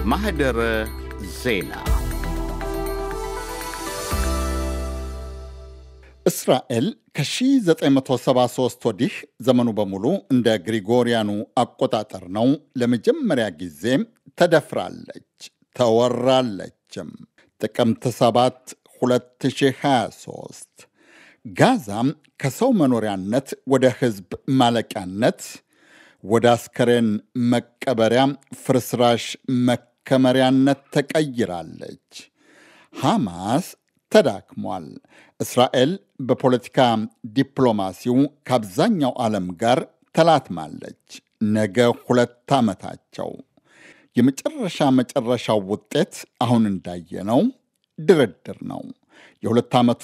ማህደረ ዜና እስራኤል ከ1973 ወዲህ ዘመኑ በሙሉ እንደ ግሪጎሪያኑ አቆጣጠር ነው ለመጀመሪያ ጊዜ ተደፍራለች፣ ተወራለችም። ጥቅምት 7 2023 ጋዛም ከሰው መኖሪያነት ወደ ሕዝብ ማለቂያነት፣ ወደ አስከሬን መቀበሪያ ፍርስራሽ መከመሪያነት ተቀይራለች። ሐማስ ተዳክሟል። እስራኤል በፖለቲካ ዲፕሎማሲው ከአብዛኛው ዓለም ጋር ተላትማለች። ነገ 2 ዓመታቸው። የመጨረሻው ውጤት አሁን እንዳየነው ድርድር ነው። የ2 ዓመቱ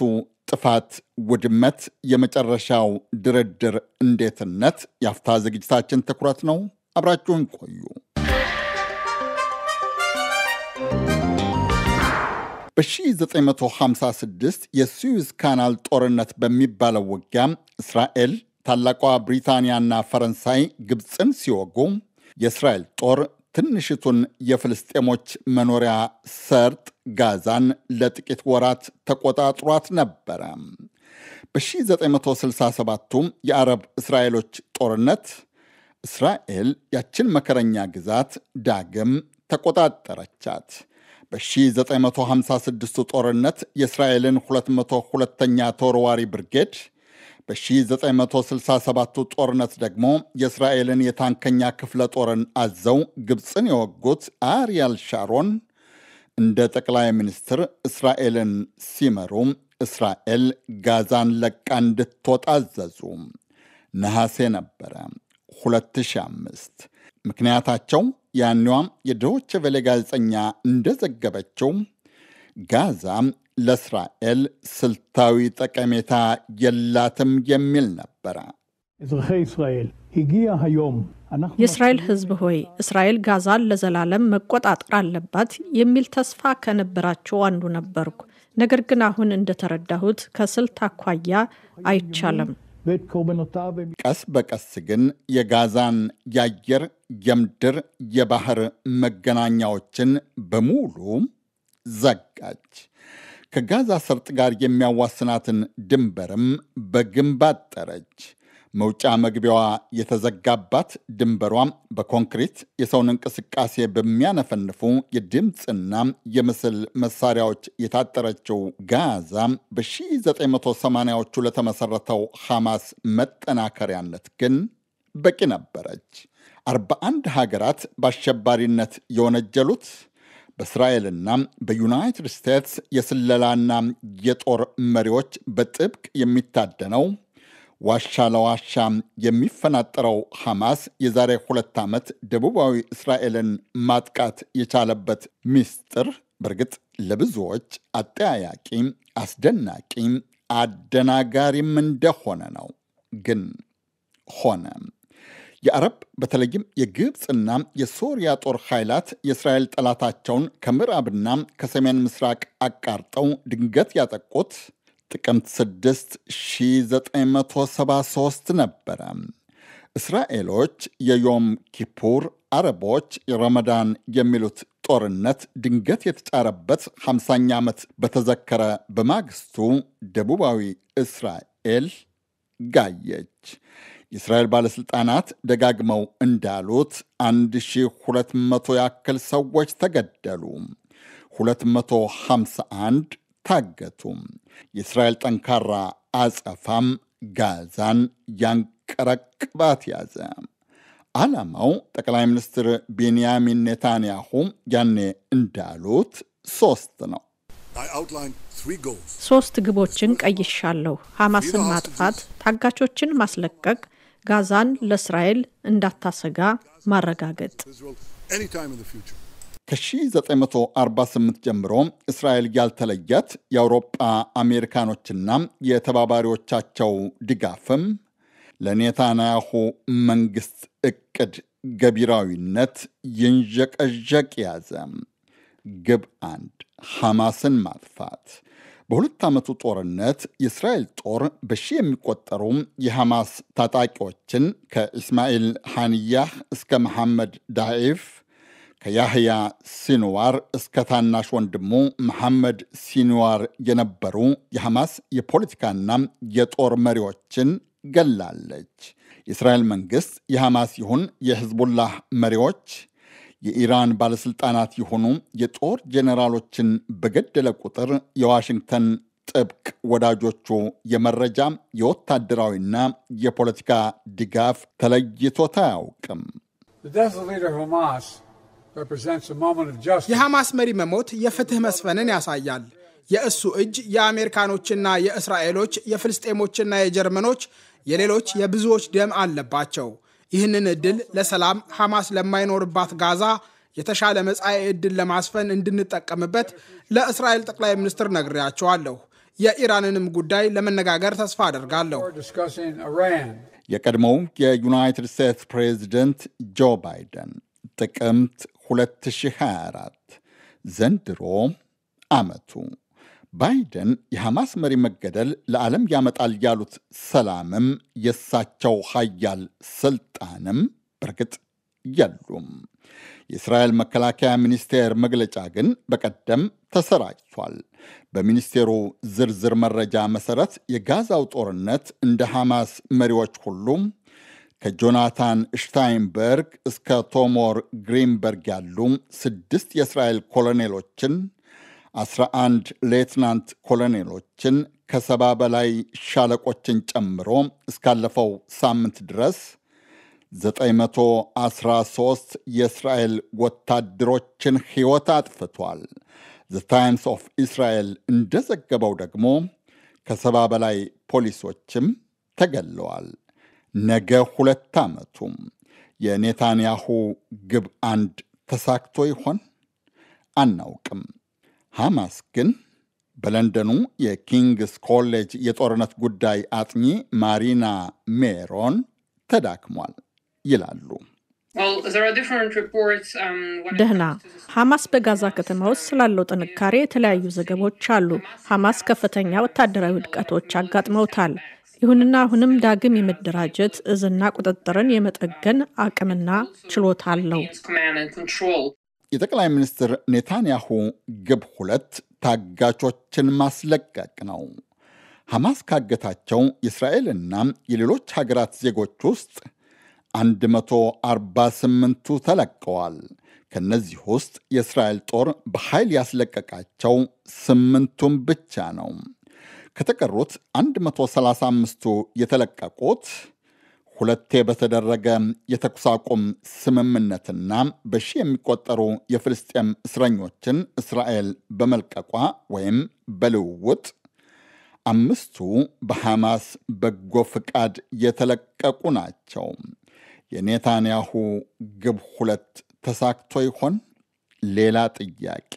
ጥፋት፣ ውድመት፣ የመጨረሻው ድርድር እንዴትነት የአፍታ ዝግጅታችን ትኩረት ነው። አብራችሁን ቆዩ። በ1956 የሱዌዝ ካናል ጦርነት በሚባለው ውጊያ እስራኤል፣ ታላቋ ብሪታንያና ፈረንሳይ ግብፅን ሲወጉ የእስራኤል ጦር ትንሽቱን የፍልስጤሞች መኖሪያ ሰርጥ ጋዛን ለጥቂት ወራት ተቆጣጥሯት ነበረ። በ1967ቱ የአረብ እስራኤሎች ጦርነት እስራኤል ያችን መከረኛ ግዛት ዳግም ተቆጣጠረቻት። በ1956ቱ ጦርነት የእስራኤልን 202ኛ ተወርዋሪ ብርጌድ፣ በ1967ቱ ጦርነት ደግሞ የእስራኤልን የታንከኛ ክፍለ ጦርን አዘው ግብፅን የወጉት አሪያል ሻሮን እንደ ጠቅላይ ሚኒስትር እስራኤልን ሲመሩ እስራኤል ጋዛን ለቃ እንድትወጣ አዘዙ። ነሐሴ ነበረ 2005። ምክንያታቸው ያኔዋ የዶይቼ ቬለ ጋዜጠኛ እንደዘገበችው ጋዛ ለእስራኤል ስልታዊ ጠቀሜታ የላትም የሚል ነበረ። የእስራኤል ሕዝብ ሆይ እስራኤል ጋዛን ለዘላለም መቆጣጠር አለባት የሚል ተስፋ ከነበራቸው አንዱ ነበርኩ። ነገር ግን አሁን እንደተረዳሁት ከስልት አኳያ አይቻልም። ቀስ በቀስ ግን የጋዛን የአየር፣ የምድር፣ የባህር መገናኛዎችን በሙሉ ዘጋች። ከጋዛ ሰርጥ ጋር የሚያዋስናትን ድንበርም በግንብ አጠረች። መውጫ መግቢያዋ የተዘጋባት፣ ድንበሯም በኮንክሪት የሰውን እንቅስቃሴ በሚያነፈንፉ የድምፅና የምስል መሳሪያዎች የታጠረችው ጋዛ በ1980ዎቹ ለተመሠረተው ሐማስ መጠናከሪያነት ግን በቂ ነበረች። 41 ሀገራት በአሸባሪነት የወነጀሉት በእስራኤልና በዩናይትድ ስቴትስ የስለላና የጦር መሪዎች በጥብቅ የሚታደነው ዋሻ ለዋሻ የሚፈናጠረው ሐማስ የዛሬ 2 ዓመት ደቡባዊ እስራኤልን ማጥቃት የቻለበት ምስጢር በእርግጥ ለብዙዎች አጠያያቂ፣ አስደናቂ፣ አደናጋሪም እንደሆነ ነው። ግን ሆነ። የአረብ በተለይም የግብፅና የሶሪያ ጦር ኃይላት የእስራኤል ጠላታቸውን ከምዕራብና ከሰሜን ምስራቅ አቃርጠው ድንገት ያጠቁት ጥቅምት 6 1973 ነበረ። እስራኤሎች የዮም ኪፑር፣ አረቦች የረመዳን የሚሉት ጦርነት ድንገት የተጫረበት 50ኛ ዓመት በተዘከረ በማግስቱ ደቡባዊ እስራኤል ጋየች። የእስራኤል ባለሥልጣናት ደጋግመው እንዳሉት 1200 ያክል ሰዎች ተገደሉ፣ 251 ታገቱ። የእስራኤል ጠንካራ አጸፋም ጋዛን ያንቀረቅባት ያዘ። ዓላማው ጠቅላይ ሚኒስትር ቤንያሚን ኔታንያሁ ያኔ እንዳሉት 3 ነው። 3 ግቦችን ቀይሻለሁ። ሐማስን ማጥፋት፣ ታጋቾችን ማስለቀቅ፣ ጋዛን ለእስራኤል እንዳታሰጋ ማረጋገጥ። ከ1948 ጀምሮ እስራኤል ያልተለያት የአውሮጳ አሜሪካኖችና የተባባሪዎቻቸው ድጋፍም ለኔታንያሁ መንግሥት ዕቅድ ገቢራዊነት ይንዠቀዠቅ ያዘ። ግብ 1 ሐማስን ማጥፋት። በ2 ዓመቱ ጦርነት የእስራኤል ጦር በሺህ የሚቆጠሩ የሐማስ ታጣቂዎችን ከኢስማኤል ሐንያህ እስከ መሐመድ ዳኢፍ ከያህያ ሲንዋር እስከ ታናሽ ወንድሙ መሐመድ ሲንዋር የነበሩ የሐማስ የፖለቲካና የጦር መሪዎችን ገላለች። የእስራኤል መንግሥት የሐማስ ይሁን የሕዝቡላህ መሪዎች የኢራን ባለሥልጣናት የሆኑ የጦር ጄኔራሎችን በገደለ ቁጥር የዋሽንግተን ጥብቅ ወዳጆቹ የመረጃ የወታደራዊና የፖለቲካ ድጋፍ ተለይቶት አያውቅም። የሐማስ መሪ መሞት የፍትህ መስፈንን ያሳያል። የእሱ እጅ የአሜሪካኖችና የእስራኤሎች፣ የፍልስጤሞችና የጀርመኖች፣ የሌሎች የብዙዎች ደም አለባቸው። ይህንን ዕድል ለሰላም ሐማስ ለማይኖርባት ጋዛ የተሻለ መጻኤ ዕድል ለማስፈን እንድንጠቀምበት ለእስራኤል ጠቅላይ ሚኒስትር ነግሬያቸዋለሁ። የኢራንንም ጉዳይ ለመነጋገር ተስፋ አደርጋለሁ። የቀድሞው የዩናይትድ ስቴትስ ፕሬዚደንት ጆ ባይደን ጥቅምት 2024 ዘንድሮ ዓመቱ። ባይደን የሐማስ መሪ መገደል ለዓለም ያመጣል ያሉት ሰላምም የእሳቸው ኃያል ስልጣንም በርግጥ የሉም። የእስራኤል መከላከያ ሚኒስቴር መግለጫ ግን በቀደም ተሰራጭቷል። በሚኒስቴሩ ዝርዝር መረጃ መሠረት የጋዛው ጦርነት እንደ ሐማስ መሪዎች ሁሉም ከጆናታን ሽታይንበርግ እስከ ቶሞር ግሪንበርግ ያሉ 6 የእስራኤል ኮሎኔሎችን፣ 11 ሌትናንት ኮሎኔሎችን፣ ከ70 በላይ ሻለቆችን ጨምሮ እስካለፈው ሳምንት ድረስ 913 የእስራኤል ወታደሮችን ሕይወት አጥፍቷል። ዘ ታይምስ ኦፍ እስራኤል እንደዘገበው ደግሞ ከ70 በላይ ፖሊሶችም ተገለዋል። ነገ 2 ዓመቱም የኔታንያሁ ግብ 1 ተሳክቶ ይሆን? አናውቅም። ሐማስ ግን በለንደኑ የኪንግስ ኮሌጅ የጦርነት ጉዳይ አጥኚ ማሪና ሜሮን ተዳክሟል ይላሉ። ደህና ሐማስ በጋዛ ከተማ ውስጥ ስላለው ጥንካሬ የተለያዩ ዘገቦች አሉ። ሐማስ ከፍተኛ ወታደራዊ ውድቀቶች አጋጥመውታል። ይሁንና አሁንም ዳግም የመደራጀት እዝና ቁጥጥርን የመጠገን አቅምና ችሎታ አለው። የጠቅላይ ሚኒስትር ኔታንያሁ ግብ 2 ታጋቾችን ማስለቀቅ ነው። ሐማስ ካገታቸው የእስራኤልና የሌሎች ሀገራት ዜጎች ውስጥ 148ቱ ተለቀዋል። ከነዚህ ውስጥ የእስራኤል ጦር በኃይል ያስለቀቃቸው 8ቱም ብቻ ነው። ከተቀሩት 135ቱ የተለቀቁት ሁለቴ በተደረገ የተኩስ አቁም ስምምነትና በሺህ የሚቆጠሩ የፍልስጤም እስረኞችን እስራኤል በመልቀቋ ወይም በልውውጥ፣ 5ቱ በሐማስ በጎ ፍቃድ የተለቀቁ ናቸው። የኔታንያሁ ግብ 2 ተሳክቶ ይሆን? ሌላ ጥያቄ።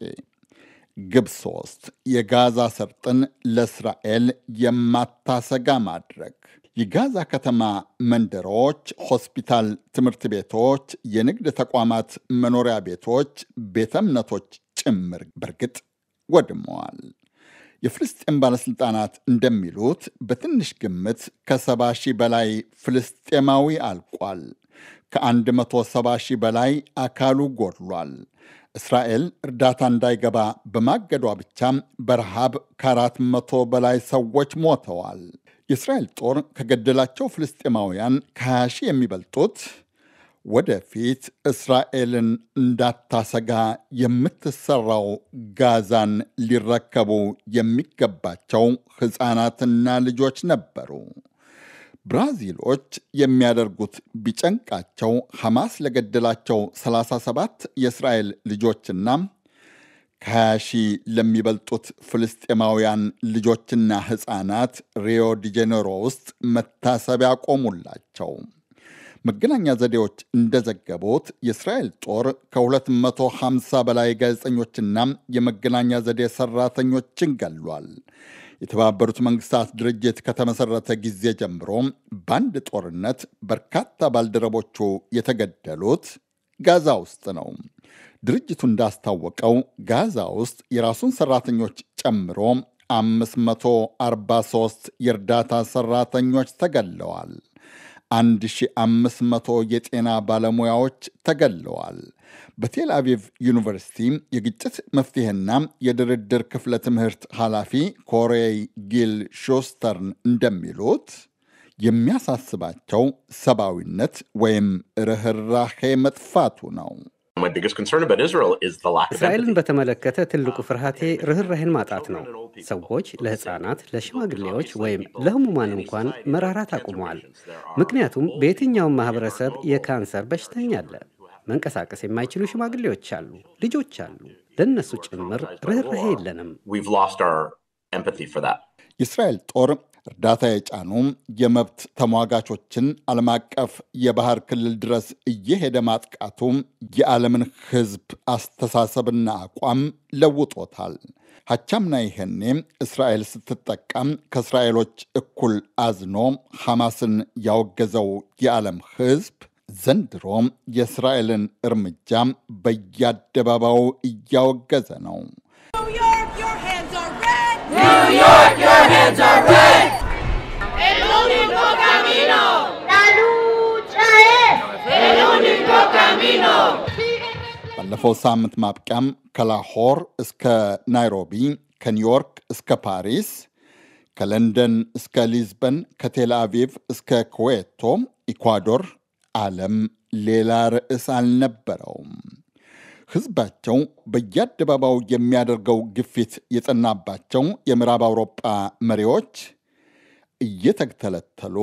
ግብ 3 የጋዛ ሰርጥን ለእስራኤል የማታሰጋ ማድረግ። የጋዛ ከተማ መንደሮች፣ ሆስፒታል፣ ትምህርት ቤቶች፣ የንግድ ተቋማት፣ መኖሪያ ቤቶች፣ ቤተ እምነቶች ጭምር በርግጥ ወድመዋል። የፍልስጤም ባለሥልጣናት እንደሚሉት በትንሽ ግምት ከ70 ሺህ በላይ ፍልስጤማዊ አልቋል። ከ170 ሺህ በላይ አካሉ ጎድሏል። እስራኤል እርዳታ እንዳይገባ በማገዷ ብቻ በረሃብ ከ400 በላይ ሰዎች ሞተዋል። የእስራኤል ጦር ከገደላቸው ፍልስጤማውያን ከ20 ሺህ የሚበልጡት ወደፊት እስራኤልን እንዳታሰጋ የምትሰራው ጋዛን ሊረከቡ የሚገባቸው ሕፃናትና ልጆች ነበሩ። ብራዚሎች የሚያደርጉት ቢጨንቃቸው ሐማስ ለገደላቸው 37 የእስራኤል ልጆችና ከ20 ሺህ ለሚበልጡት ፍልስጤማውያን ልጆችና ሕፃናት ሪዮ ዲ ጄኔሮ ውስጥ መታሰቢያ ቆሙላቸው። መገናኛ ዘዴዎች እንደዘገቡት የእስራኤል ጦር ከ250 በላይ ጋዜጠኞችና የመገናኛ ዘዴ ሰራተኞችን ገሏል። የተባበሩት መንግስታት ድርጅት ከተመሰረተ ጊዜ ጀምሮ በአንድ ጦርነት በርካታ ባልደረቦቹ የተገደሉት ጋዛ ውስጥ ነው። ድርጅቱ እንዳስታወቀው ጋዛ ውስጥ የራሱን ሰራተኞች ጨምሮ 543 የእርዳታ ሰራተኞች ተገለዋል። 1500 የጤና ባለሙያዎች ተገለዋል። በቴል አቪቭ ዩኒቨርሲቲ የግጭት መፍትሄና የድርድር ክፍለ ትምህርት ኃላፊ ኮሬይ ጊል ሾስተርን እንደሚሉት የሚያሳስባቸው ሰብአዊነት ወይም ርህራሄ መጥፋቱ ነው። እስራኤልን በተመለከተ ትልቁ ፍርሃቴ ርህራሄን ማጣት ነው። ሰዎች ለሕፃናት፣ ለሽማግሌዎች ወይም ለህሙማን እንኳን መራራት አቁመዋል። ምክንያቱም በየትኛውም ማህበረሰብ የካንሰር በሽተኛ አለ። መንቀሳቀስ የማይችሉ ሽማግሌዎች አሉ፣ ልጆች አሉ። ለነሱ ጭምር ርህራሄ የለንም። የእስራኤል ጦር እርዳታ የጫኑ የመብት ተሟጋቾችን ዓለም አቀፍ የባህር ክልል ድረስ እየሄደ ማጥቃቱ የዓለምን ሕዝብ አስተሳሰብና አቋም ለውጦታል። ሀቻምና ይሄኔ እስራኤል ስትጠቃም ከእስራኤሎች እኩል አዝኖ ሐማስን ያወገዘው የዓለም ሕዝብ ዘንድሮ የእስራኤልን እርምጃ በየአደባባዩ እያወገዘ ነው። ባለፈው ሳምንት ማብቂያም ከላሆር እስከ ናይሮቢ፣ ከኒውዮርክ እስከ ፓሪስ፣ ከለንደን እስከ ሊዝበን፣ ከቴል አቪቭ እስከ ኩዌቶ፣ ኢኳዶር ዓለም ሌላ ርዕስ አልነበረውም። ሕዝባቸው በየአደባባዩ የሚያደርገው ግፊት የጸናባቸው የምዕራብ አውሮጳ መሪዎች እየተተለተሉ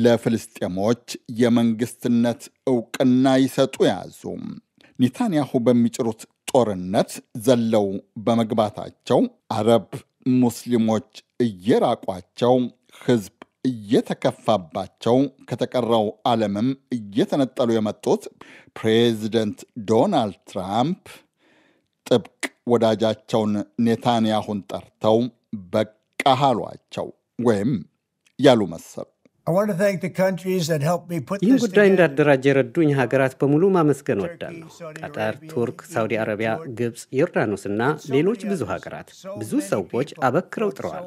ለፍልስጤሞች የመንግስትነት ዕውቅና ይሰጡ ያዙ። ኔታንያሁ በሚጭሩት ጦርነት ዘለው በመግባታቸው አረብ ሙስሊሞች እየራቋቸው፣ ሕዝብ እየተከፋባቸው፣ ከተቀረው ዓለምም እየተነጠሉ የመጡት ፕሬዚደንት ዶናልድ ትራምፕ ጥብቅ ወዳጃቸውን ኔታንያሁን ጠርተው በቃ አሏቸው ወይም ያሉ መሰሉ። ይህን ጉዳይ እንዳደራጀ የረዱኝ ሀገራት በሙሉ ማመስገን ወዳለሁ። ቀጠር፣ ቱርክ፣ ሳውዲ አረቢያ፣ ግብፅ፣ ዮርዳኖስና ሌሎች ብዙ ሀገራት፣ ብዙ ሰዎች አበክረው ጥረዋል።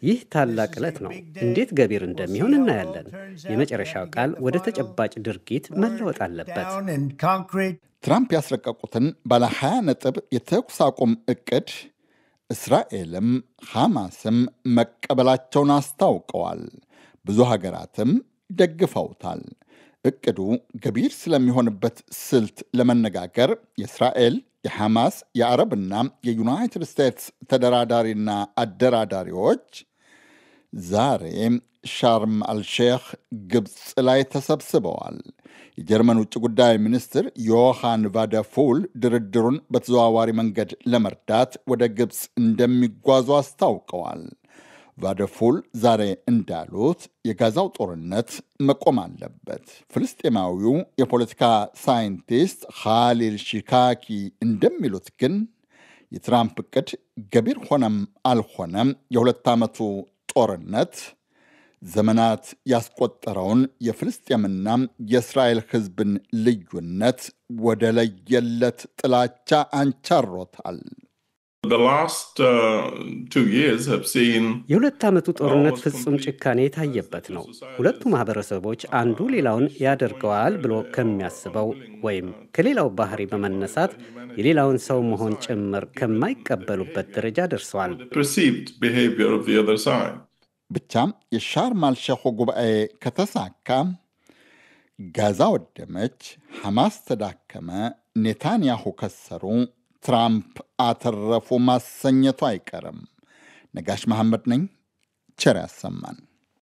ይህ ታላቅ ዕለት ነው። እንዴት ገቢር እንደሚሆን እናያለን። የመጨረሻው ቃል ወደ ተጨባጭ ድርጊት መለወጥ አለበት። ትራምፕ ያስረቀቁትን ባለ 20 ነጥብ የተኩስ አቁም ዕቅድ እስራኤልም ሐማስም መቀበላቸውን አስታውቀዋል። ብዙ ሀገራትም ደግፈውታል። ዕቅዱ ገቢር ስለሚሆንበት ስልት ለመነጋገር የእስራኤል፣ የሐማስ፣ የአረብና የዩናይትድ ስቴትስ ተደራዳሪና አደራዳሪዎች ዛሬ ሻርም አልሼክ ግብፅ ላይ ተሰብስበዋል። የጀርመን ውጭ ጉዳይ ሚኒስትር ዮሃን ቫደፉል ድርድሩን በተዘዋዋሪ መንገድ ለመርዳት ወደ ግብፅ እንደሚጓዙ አስታውቀዋል። ቫደፉል ዛሬ እንዳሉት የጋዛው ጦርነት መቆም አለበት። ፍልስጤማዊው የፖለቲካ ሳይንቲስት ኻሊል ሺካኪ እንደሚሉት ግን የትራምፕ ዕቅድ ገቢር ሆነም አልሆነም የሁለት ዓመቱ ጦርነት ዘመናት ያስቆጠረውን የፍልስጤምና የእስራኤል ሕዝብን ልዩነት ወደ ለየለት ጥላቻ አንቻሮታል። የሁለት ዓመቱ ጦርነት ፍጹም ጭካኔ የታየበት ነው። ሁለቱ ማህበረሰቦች አንዱ ሌላውን ያደርገዋል ብሎ ከሚያስበው ወይም ከሌላው ባህሪ በመነሳት የሌላውን ሰው መሆን ጭምር ከማይቀበሉበት ደረጃ ደርሰዋል። ብቻ የሻርም አልሼኹ ጉባኤ ከተሳካ ጋዛ ወደመች፣ ሐማስ ተዳከመ፣ ኔታንያሁ ከሰሩ፣ ትራምፕ አተረፉ ማሰኘቱ አይቀርም። ነጋሽ መሐመድ ነኝ። ቸር ያሰማን።